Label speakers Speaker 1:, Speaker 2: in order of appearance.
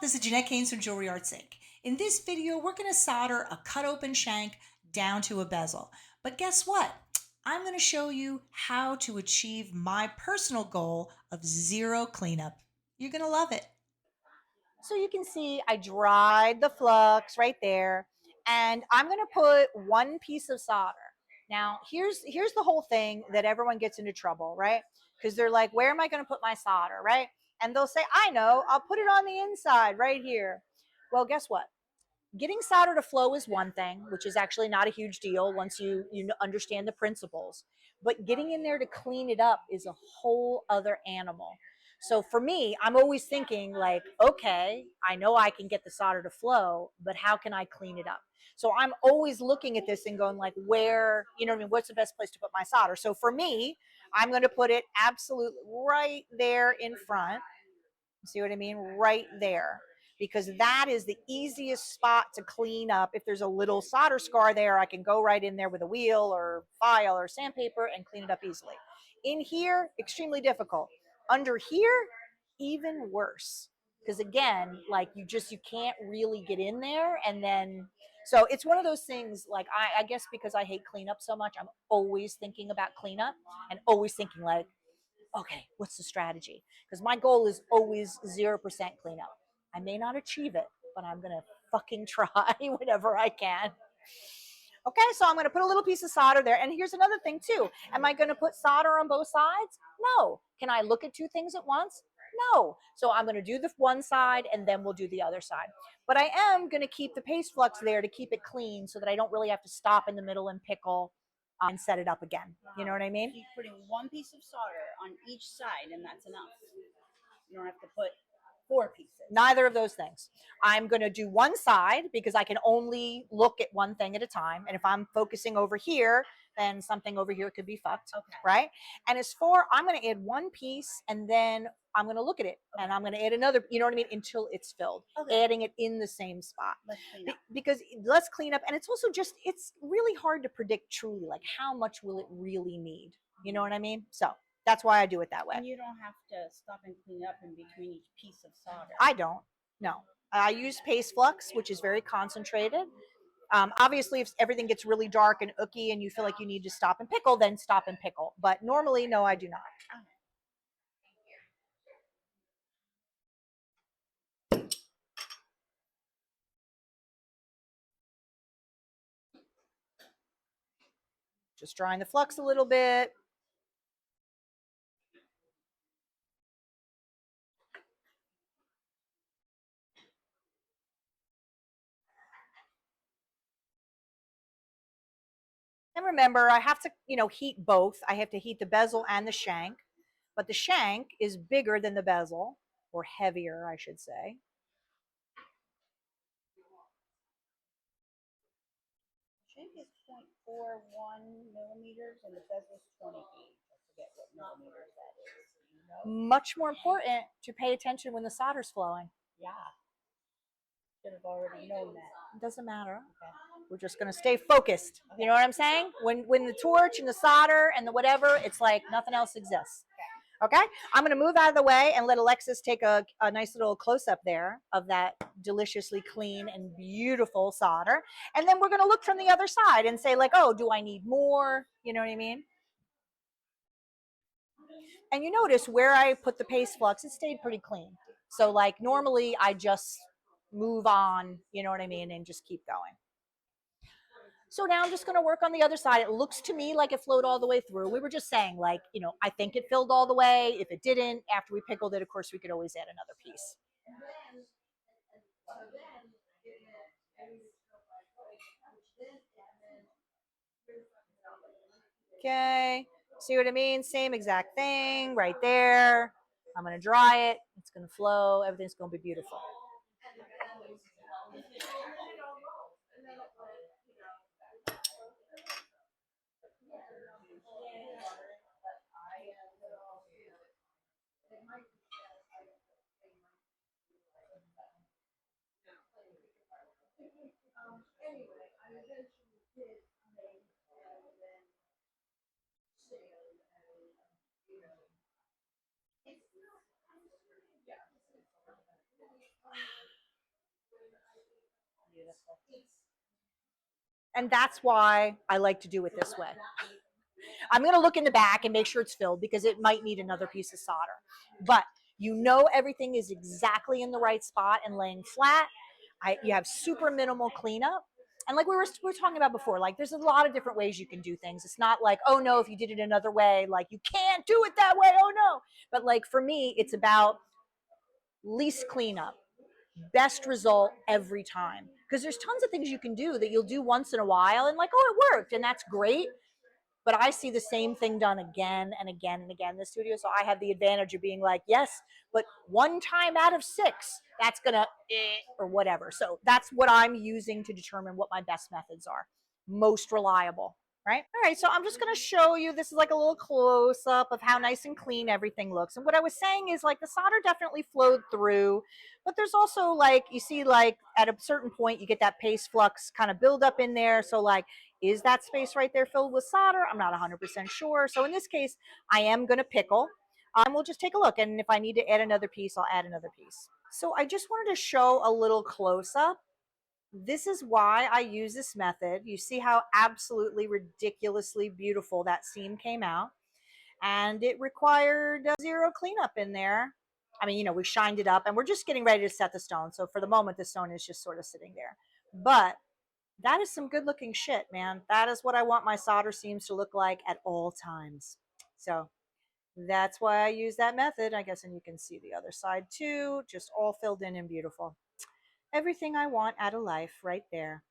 Speaker 1: This is Jeanette Keynes from Jewelry Arts Inc. In this video, we're going to solder a cut open shank down to a bezel. But guess what? I'm going to show you how to achieve my personal goal of zero cleanup. You're going to love it.
Speaker 2: So you can see I dried the flux right there, and I'm going to put one piece of solder. Now, here's the whole thing that everyone gets into trouble, right? Because they're like, where am I going to put my solder, right? And they'll say, I know, I'll put it on the inside right here. Well, guess what? Getting solder to flow is one thing, which is actually not a huge deal once you understand the principles. But getting in there to clean it up is a whole other animal. So for me, I'm always thinking like, okay, I know I can get the solder to flow, but how can I clean it up? So I'm always looking at this and going like, where, you know what I mean, what's the best place to put my solder? So for me, I'm going to put it absolutely right there in front. See what I mean? Right there. Because that is the easiest spot to clean up. If there's a little solder scar there, I can go right in there with a wheel or file or sandpaper and clean it up easily. In here, extremely difficult. Under here, even worse. Because again, like you can't really get in there. And then, so it's one of those things like, I guess because I hate cleanup so much, I'm always thinking about cleanup and always thinking like, okay, what's the strategy? Because my goal is always 0% cleanup. I may not achieve it, but I'm going to fucking try whatever I can. Okay, so I'm going to put a little piece of solder there. And here's another thing too. Am I going to put solder on both sides? No. Can I look at two things at once? No. So I'm going to do the one side and then we'll do the other side. But I am going to keep the paste flux there to keep it clean so that I don't really have to stop in the middle and pickle and set it up again. You know what I mean?
Speaker 3: Keep putting one piece of solder on each side and that's enough. You don't have to put 4 pieces.
Speaker 2: Neither of those things. I'm going to do one side because I can only look at one thing at a time. And if I'm focusing over here, then something over here could be fucked.
Speaker 3: Okay.
Speaker 2: Right? And as for, I'm going to add one piece and then I'm going to look at it. Okay. And I'm going to add another, you know what I mean, until it's filled. Okay. Adding it in the same spot.
Speaker 3: Let's clean up.
Speaker 2: Because let's clean up. And it's also just, it's really hard to predict truly, like how much will it really need? You know what I mean? So that's why I do it that way.
Speaker 3: And you don't have to stop and clean up in between each piece of solder.
Speaker 2: I don't. No. I use paste flux, which is very concentrated. Obviously, if everything gets really dark and ooky and you feel like you need to stop and pickle, then stop and pickle. But normally, no, I do not. Just drying the flux a little bit. And remember, I have to, heat both. I have to heat the bezel and the shank. But the shank is bigger than the bezel, or heavier, I should say.
Speaker 3: Shank is 0.41 millimeters and the bezel is 28. I forget what millimeters that is. You know?
Speaker 2: Much more important to pay attention when the solder's flowing.
Speaker 3: Yeah. Should have already known that.
Speaker 2: It doesn't matter.
Speaker 3: Okay.
Speaker 2: We're just going to stay focused. Okay. You know what I'm saying? When the torch and the solder and the whatever, it's like nothing else exists. Okay? I'm going to move out of the way and let Alexis take a nice little close-up there of that deliciously clean and beautiful solder. And then we're going to look from the other side and say like, oh, do I need more? You know what I mean? And you notice where I put the paste flux, it stayed pretty clean. So like normally I just move on, you know what I mean, and just keep going. So now I'm just going to work on the other side. It looks to me like it flowed all the way through. We were just saying like, I think it filled all the way. If it didn't, after we pickled it, of course, we could always add another piece. Okay. See what I mean? Same exact thing right there. I'm going to dry it. It's going to flow. Everything's going to be beautiful.
Speaker 3: Beautiful.
Speaker 2: And that's why I like to do it this way. I'm going to look in the back and make sure it's filled because it might need another piece of solder. But you know everything is exactly in the right spot and laying flat. You have super minimal cleanup. And like we were talking about before, like there's a lot of different ways you can do things. It's not like, oh no, if you did it another way, like you can't do it that way, oh no. But like for me, it's about least cleanup, best result every time. Because there's tons of things you can do that you'll do once in a while and like, oh, it worked, and that's great. But I see the same thing done again and again and again in the studio. So I have the advantage of being like, yes, but one time out of 6, that's gonna or whatever. So that's what I'm using to determine what my best methods are, most reliable. Right. All right. So I'm just going to show you, this is like a little close up of how nice and clean everything looks. And what I was saying is like the solder definitely flowed through, but there's also like, you see like at a certain point, you get that paste flux kind of build up in there. So like, is that space right there filled with solder? I'm not 100% sure. So in this case, I am going to pickle. We'll just take a look. And if I need to add another piece, I'll add another piece. So I just wanted to show a little close up. This is why I use this method. You see how absolutely ridiculously beautiful that seam came out. And it required 0 cleanup in there. I mean, you know, we shined it up and we're just getting ready to set the stone. So for the moment, the stone is just sort of sitting there. But that is some good looking shit, man. That is what I want my solder seams to look like at all times. So that's why I use that method, I guess. And you can see the other side too, just all filled in and beautiful. Everything I want out of life right there.